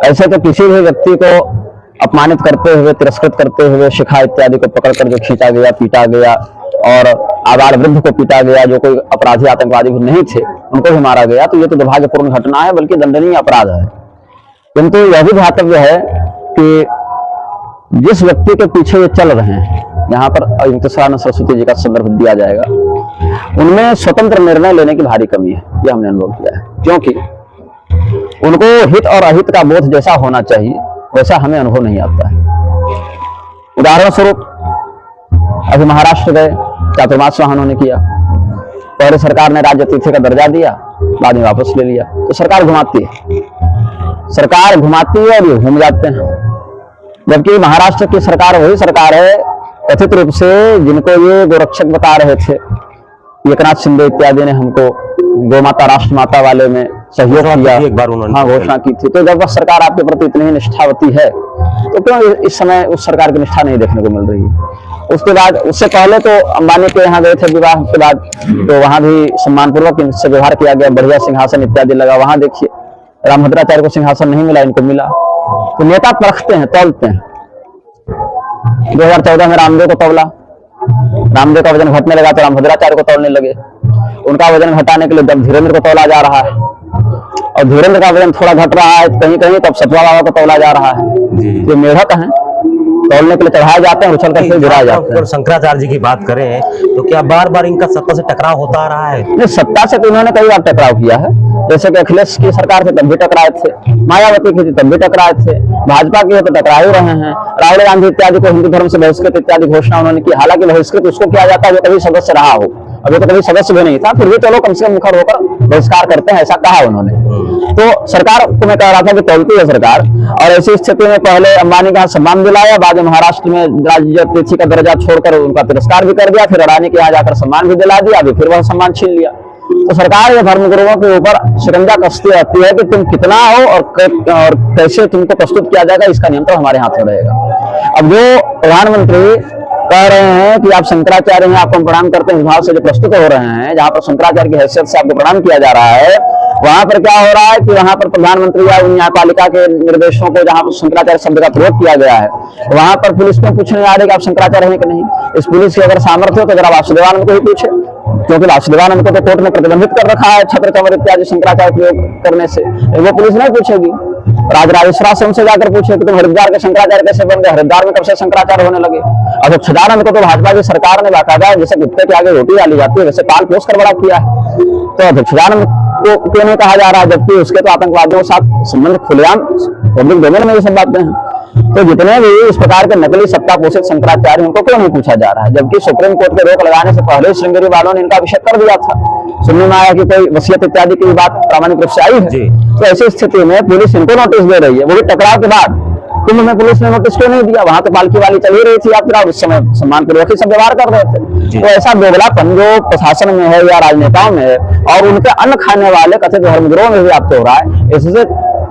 ऐसे तो किसी भी व्यक्ति को अपमानित करते हुए, तिरस्कृत करते हुए, शिखा इत्यादि को पकड़कर जो खींचा गया, पीटा गया और आबाल वृद्ध को पीटा गया, जो कोई अपराधी आतंकवादी भी नहीं थे उनको भी मारा गया, तो ये तो दुर्भाग्यपूर्ण घटना है, बल्कि दंडनीय अपराध है। किंतु यह भी ध्यातव्य है कि जिस व्यक्ति के पीछे ये चल रहे हैं, यहाँ पर अभिमुक्तेश्वरानंद सरस्वती जी का संदर्भ दिया जाएगा, उनमें स्वतंत्र निर्णय लेने की भारी कमी है, यह हमने अनुभव किया है। क्योंकि उनको हित और अहित का बोध जैसा होना चाहिए वैसा हमें अनुभव नहीं आता है। उदाहरण स्वरूप अभी महाराष्ट्र गए, चातुर्मास वहां उन्होंने किया। पहले सरकार ने राज्य अतिथि का दर्जा दिया, बाद में वापस ले लिया। तो सरकार घुमाती है, और ये घूम जाते हैं। जबकि महाराष्ट्र की सरकार वही सरकार है कथित रूप से जिनको ये गोरक्षक बता रहे थे, एकनाथ शिंदे इत्यादि ने हमको गोमाता राष्ट्रमाता वाले में सहयोग किया, एक बार उन्होंने घोषणा की थी। तो जब वह सरकार आपके प्रति इतनी ही निष्ठावती है तो क्यों इस समय उस सरकार की निष्ठा नहीं देखने को मिल रही है? उसके बाद, उससे पहले तो अंबानी के यहाँ गए थे विवाह के बाद, तो वहां भी सम्मानपूर्वक इनसे व्यवहार किया गया, बढ़िया सिंहासन इत्यादि लगा। वहां देखिए रामभद्राचार्य को सिंहासन नहीं मिला, इनको मिला। तो नेता परखते हैं, तौलते हैं। 2014 में रामदेव को तौला, रामदेव का वजन घटने लगा तो रामभद्राचार्य को तौलने लगे। उनका वजन घटाने के लिए जब धीरेन्द्र को तौला जा रहा है, और धीरेन्द्र का वजन थोड़ा घट रहा है कहीं कहीं, तब सतवा बाबा को तौला जा रहा है। ये मेढक हैं, तौलने के लिए चढ़ाए जाते हैं, उछल कर फिर गिराए जाते हैं। शंकराचार्य जी की बात करें तो क्या बार बार इनका सत्ता से टकराव होता आ रहा है? नहीं, सत्ता से तो इन्होंने कई बार टकराव किया है। जैसे कि अखिलेश की सरकार से तब भी टकराए थे, मायावती की थी तब भी टकराए थे, भाजपा की है तो टकरा ही रहे हैं। राहुल गांधी इत्यादि को हिंदू धर्म से बहिष्कृत इत्यादि घोषणा उन्होंने की। हालांकि बहिष्कृत उसको किया जाता है जो कभी सदस्य रहा हो, अभी तो कभी सदस्य भी नहीं था, फिर भी चलो कम से कम मुखर होकर बहिष्कार करते हैं, ऐसा कहा उन्होंने। तो सरकार को मैं कह रहा था कि तौलती है सरकार। और ऐसी स्थिति में पहले अंबानी का सम्मान दिलाया, बाद में महाराष्ट्र में राज्य अतिथि का दर्जा छोड़कर उनका तिरस्कार भी कर दिया, फिर अडानी के यहाँ जाकर सम्मान भी दिला दिया, अभी फिर वह सम्मान छीन लिया। तो सरकार ये धर्मगुरुओं के ऊपर शिकंजा कसती रहती है कि तुम कितना हो और कैसे तुमको प्रस्तुत किया जाएगा, इसका नियंत्रण हमारे हाथ में रहेगा। अब जो प्रधानमंत्री कह रहे हैं कि आप शंकराचार्य हैं, आपको हम प्रणाम करते हैं, इस भाव से जो प्रस्तुत हो रहे हैं, जहां पर शंकराचार्य की हैसियत से आपको प्रणाम किया जा रहा है, वहां पर क्या हो रहा है कि वहां पर प्रधानमंत्री या न्यायपालिका के निर्देशों को, जहां पर शंकराचार्य शब्द का प्रयोग किया गया है, वहां पर पुलिस को पूछने आ रही कि आप शंकराचार्य हैं कि नहीं। इस पुलिस की अगर सामर्थ्य हो तो जरा वासुदेवानंद को ही पूछे, क्योंकि वासुदेवानंद को तो कोर्ट ने प्रतिबंधित कर रखा है छत्र कमर इत्यादि शंकराचार्य प्रयोग करने से। वो पुलिस नहीं पूछेगी, राजराजेश्वरा से उनसे जाकर पूछे कि तुम हरिद्वार के शंकराचार्य कैसे बन गए, हरिद्वार में कब से शंकराचार्य होने लगे। और सच्चिदानंद को तो भाजपा की सरकार ने बाकायदा जैसे कुत्ते के आगे रोटी डाली जाती है वैसे पाल पोस कर बड़ा किया है। तो सच्चिदानंद को क्यों नहीं कहा जा रहा है, जबकि उसके तो आतंकवादियों के साथ संबंध खुलेआम पब्लिक डोमेन में ये सब बातें हैं। तो जितने भी इस प्रकार के नकली सत्ता पोषित शंकराचार्य उनको क्यों नहीं पूछा जा रहा है, जबकि सुप्रीम कोर्ट के रोक लगाने से पहले श्रृंगेरी वालों ने इनका अभिषेक कर दिया था। सुनने में आया कि कोई वसीयत इत्यादि की बात प्रामाणिक रूप से आई है। तो ऐसी स्थिति में पुलिस इनको नोटिस दे रही है, वो भी टकराव के बाद। कुंभ में पुलिस ने नोटिस क्यों नहीं दिया, वहां तो पालकी वाली चल ही रही थी यात्रा, उस समय सम्मानपूर्वक ही सब व्यवहार कर रहे थे। तो ऐसा दोगलापन जो प्रशासन में है या राजनेताओं में है, और उनके अन्न खाने वाले कथित धर्मगुरुओं में भी आपको हो रहा है। इससे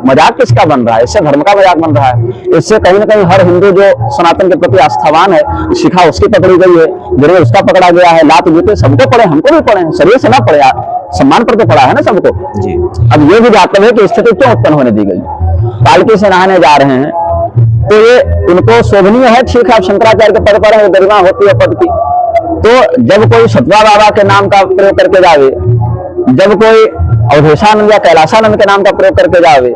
मजाक किसका बन रहा है? इससे धर्म का मजाक बन रहा है। इससे कहीं ना कहीं हर हिंदू जो सनातन के प्रति आस्थावान है, शिखा उसकी पकड़ी गई है, गिरे उसका पकड़ा गया है, लात जूते सबको पड़े, हमको भी पड़े, शरीर से ना पड़े, सम्मान पर तो पड़ा है ना सबको। अब ये भी बात है कि स्थिति क्यों उत्पन्न होने दी गई। पालकी से नहाने जा रहे हैं तो ये उनको शोभनीय है, ठीक है, आप शंकराचार्य के पद पर है, गरिमा होती है पद की। तो जब कोई सतवा बाबा के नाम का प्रयोग करके जावे, जब कोई अवधेशानंद या कैलाशानंद के नाम का प्रयोग करके जावे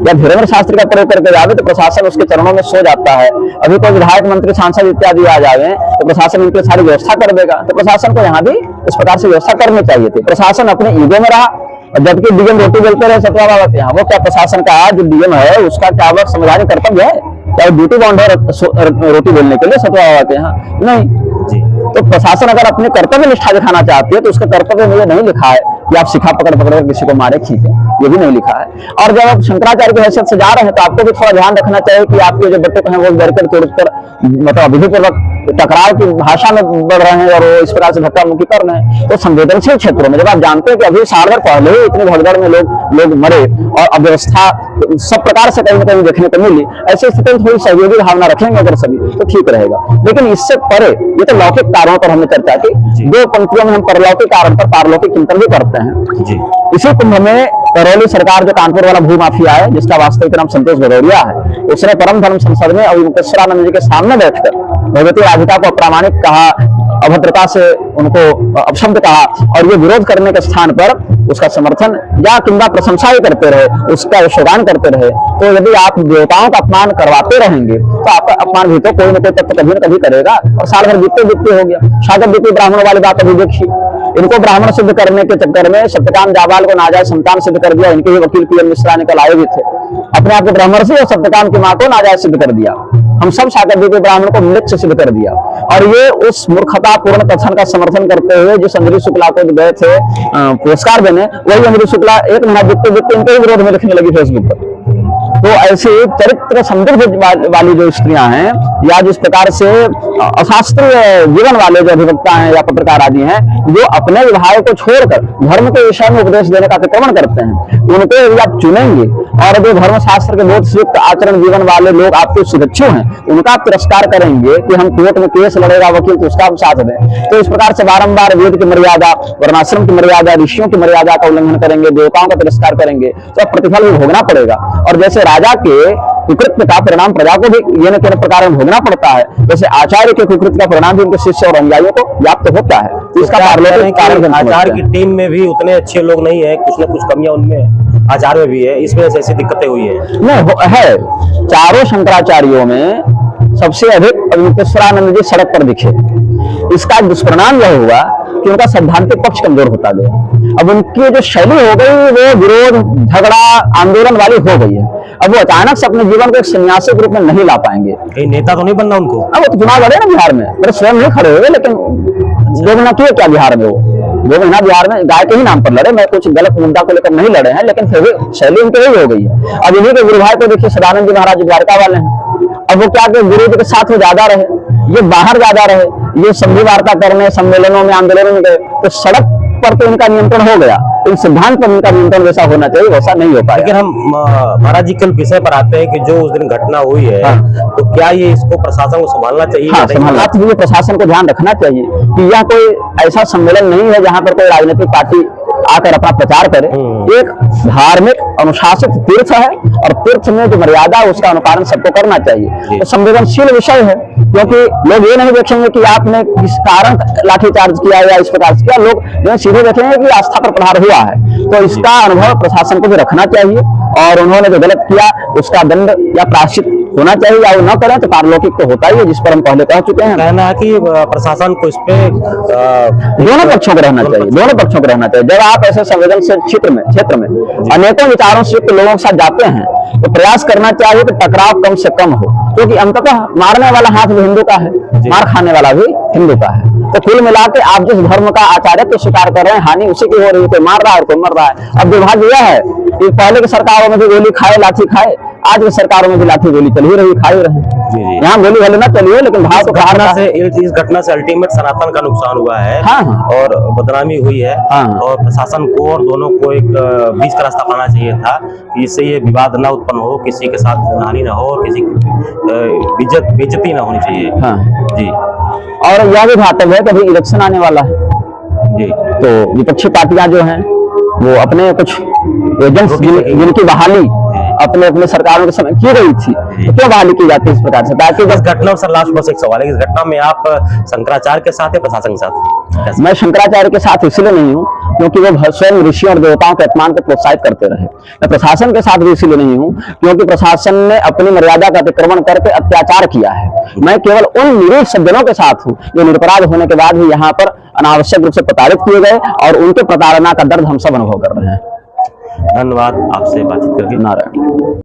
या धीरेन्द्र शास्त्री का प्रयोग करके जावे तो प्रशासन उसके चरणों में सो जाता है। अभी कोई विधायक, मंत्री, सांसद इत्यादि आ जावे तो प्रशासन इनकी सारी व्यवस्था कर देगा। तो प्रशासन को यहाँ भी इस प्रकार से व्यवस्था करनी चाहिए थी। प्रशासन अपने ईगो में रहा और जबकि डीएम रोटी बेलते रहे सतवा बाबा के यहाँ, वो क्या प्रशासन का जो डीएम है उसका क्या वह संवैधानिक कर्तव्य है? क्या वो ड्यूटी बाउंड है रोटी बेलने के लिए सतवा बाबा के यहाँ? नहीं। तो प्रशासन अगर अपने कर्तव्य निष्ठा दिखाना चाहती है तो उसके कर्तव्य में ये नहीं लिखा है कि आप शिखा पकड़ पकड़ कर किसी को मारे, खींचे, ये भी नहीं लिखा है। और जब आप शंकराचार्य की हैसियत से जा रहे हैं तो आपको भी थोड़ा ध्यान रखना चाहिए कि आपके जो बच्चे हैं वो बैरिकेड तोड़कर मतलब विधिपूर्वक टकराव की भाषा में बढ़ रहे हैं और वो इस प्रकार से धक्का मुक्की कर रहे हैं। तो संवेदनशील क्षेत्रों में जब आप जानते हैं कि अभी साल भर पहले ही इतनी भगदड़ में लोग मरे और अव्यवस्था सब प्रकार से कहीं ना कहीं देखने को मिली, ऐसी स्थिति में थोड़ी सहयोगी भावना रखेंगे अगर सभी तो ठीक रहेगा। लेकिन इससे परे ये तो लौकिक कारणों पर हमने चर्चा की, दो पंक्तियों में हम परलौकिक कारण पर पारलौकिक चिंतन भी करते हैं। इसी कुंभ में करौली सरकार जो कानपुर वाला भू माफिया है जिसका वास्तविक नाम संतोष भदौरिया है, उसने परम धर्म संसद में अविमुक्तेश्वरानंद जी के सामने बैठकर भगवती राधिका को अप्रामाणिक कहा, अभद्रता से उनको अपशब्द कहा और ये विरोध करने के स्थान पर उसका समर्थन या किंबा प्रशंसा ही करते रहे, उसका यशोगान करते रहे। तो यदि आप देवताओं का अपमान करवाते रहेंगे तो आपका अपमान भी तो कोई न कोई तत्व कभी न कभी करेगा और साल भर बीतते हो गया। शायद बीते ब्राह्मणों वाली बात अभी देखिए, इनको ब्राह्मण सिद्ध करने के चक्कर में सत्यकाम जाबाल को नाजायज संतान सिद्ध कर दिया। इनके ही वकील पीएम मिश्रा निकल आए भी थे, अपने आप को ब्राह्मण से और सत्यकाम की मां को नाजायज सिद्ध कर दिया। हम सब शाकंभरी के ब्राह्मण को मृत से सिद्ध कर दिया और ये उस मूर्खता पूर्ण कथन का समर्थन करते हुए जो अंजलि शुक्ला को गए थे पुरस्कार देने, वही अंजलि शुक्ला एक महीना बीतते इनके विरोध में लिखने लगी फेसबुक पर। तो ऐसे चरित्र समृद्ध वाली जो स्त्रियां हैं या जिस प्रकार से अशास्त्रीय जीवन वाले जो अधिवक्ता हैं या पत्रकार आदि हैं जो अपने विभाग को छोड़कर धर्म के विषय में उपदेश देने का अतिक्रमण करते हैं, उनको यदि आप चुनेंगे और जो धर्मशास्त्र के बहुत युक्त आचरण जीवन वाले लोग आपके सुरक्षित हैं उनका आप तिरस्कार करेंगे कि हम कोर्ट में केस लड़ेगा वकील तो उसका हम साथ दें, तो इस प्रकार से बारंबार वेद की मर्यादा, वर्णाश्रम की मर्यादा, ऋषियों की मर्यादा का उल्लंघन करेंगे, देवताओं का तिरस्कार करेंगे तो प्रतिफल भी भोगना पड़ेगा। और जैसे राजा के कुकृत्य का परिणाम प्रजा को भी ये न किसी प्रकार में भोगना पड़ता है, जैसे आचार्य के कुकृत्य का परिणाम भी उनके शिष्य और अनुयायियों को व्याप्त होता है। तो इसका कारण आचार्य की टीम में भी उतने अच्छे लोग नहीं है, कुछ न कुछ कमियां उनमें आचार्य में भी है, इस वजह से ऐसी दिक्कतें हुई है। नहीं है, चारों शंकराचार्यों में सबसे अधिक अविमुक्तेश्वरानंद जी सड़क पर दिखे। इसका दुष्परिणाम यह हुआ कि उनका सैद्धांतिक पक्ष कमजोर होता गया। अब उनकी जो शैली हो गई वो विरोध, झगड़ा, आंदोलन वाली हो गई है। अब वो अचानक से अपने जीवन को एक सन्यासी के रूप में नहीं ला पाएंगे। कहीं नेता तो नहीं बनना उनको? अब वो तो चुनाव लड़े ना बिहार में, मेरे स्वयं नहीं खड़े हुए, लेकिन जो महीना किए क्या बिहार में, वो 2 महीना बिहार में गाय के ही नाम पर लड़े। मैं कुछ गलत मुद्दा को लेकर नहीं लड़े हैं, लेकिन फिर भी शैली उनकी यही हो गई है। अब इन्हीं के गुरु भाई को देखिए, सदानंद जी महाराज द्वारका वाले हैं। अब वो क्या गुरु जी के साथ वो ज्यादा रहे, ये बाहर ज्यादा रहे, ये संधि वार्ता करने, सम्मेलनों में, आंदोलनों में गए, तो सड़क पर तो इनका नियंत्रण हो गया, इन सिद्धांत पर इनका नियंत्रण वैसा होना चाहिए, वैसा नहीं हो पाया। लेकिन हम महाराज जी कल विषय पर आते हैं कि जो उस दिन घटना हुई है, तो क्या ये इसको प्रशासन को संभालना चाहिए? हाँ, संभालना चाहिए। प्रशासन को ध्यान रखना चाहिए कि यह कोई ऐसा सम्मेलन नहीं है जहां पर कोई राजनीतिक पार्टी आकर अपना प्रचार करे। एक धार्मिक अनुशासित तीर्थ है और तीर्थ में जो मर्यादा है उसका अनुपालन सबको करना चाहिए। तो संवेदनशील विषय है, क्योंकि लोग ये नहीं देखेंगे कि आपने किस कारण लाठीचार्ज किया या इस प्रकार से किया, लोग सीधे देखेंगे कि आस्था पर प्रहार हुआ है। तो इसका अनुभव प्रशासन को भी रखना चाहिए और उन्होंने जो गलत किया उसका दंड या प्रायश्चित होना चाहिए, या वो न करें तो पारलौकिक तो होता ही है, जिस पर हम पहले कह चुके हैं। कहना है कि प्रशासन को इस पे दोनों पक्षों को रहना चाहिए, दोनों पक्षों को रहना चाहिए। जब आप ऐसे संवेदनशील क्षेत्र में अनेकों विचारों से युक्त लोगों के साथ जाते हैं तो प्रयास करना चाहिए कि टकराव कम से कम हो, क्योंकि अंततः मारने वाला हाथ भी हिंदू का है, मार खाने वाला भी हिंदू का है। तो कुल मिला के आप जिस धर्म का आचार्य तो स्वीकार कर रहे हैं, हानि उसी की हो रही है, कोई मार रहा है और कोई मर रहा है। अब दुर्भाग्य यह है कि पहले की सरकारों में भी गोली खाए, लाठी खाए, आज की सरकारों में भी लाठी गोली चल ही रही, खाई रहे। यहाँ गोली भले ना चलिए, लेकिन भाव तो इस घटना से अल्टीमेट सनातन का नुकसान हुआ है। हाँ। और बदनामी हुई है। हाँ। और प्रशासन को और दोनों को एक बीच का रास्ता पाना चाहिए था कि इससे ये विवाद न उत्पन्न हो, किसी के साथ हानि न हो और किसी की बेइज्जती न होनी चाहिए। हाँ जी। और यह भी घातक है कि अभी इलेक्शन आने वाला है जी, तो विपक्षी पार्टियां जो हैं वो अपने कुछ एजेंट्स जिनकी बहाली अपने अपने सरकारों के समय की गई थी, तो क्यों बहाली की जाती है इस प्रकार से? ताकि इस घटना सर, लास्ट बस एक सवाल है, इस घटना में आप शंकराचार्य के साथ है, प्रशासन के साथ? मैं शंकराचार्य के साथ इसलिए नहीं हूँ क्योंकि वो स्वयं ऋषियों और देवताओं के अपमान को प्रोत्साहित करते रहे। मैं प्रशासन के साथ भी इसलिए नहीं हूँ क्योंकि प्रशासन ने अपनी मर्यादा का अतिक्रमण करके अत्याचार किया है। मैं केवल उन निरीह सज्जनों के साथ हूँ जो निरपराध होने के बाद भी यहाँ पर अनावश्यक रूप से प्रताड़ित किए गए और उनके प्रताड़ना का दर्द हम सब अनुभव कर रहे हैं। धन्यवाद आपसे बातचीत करके। नारायण।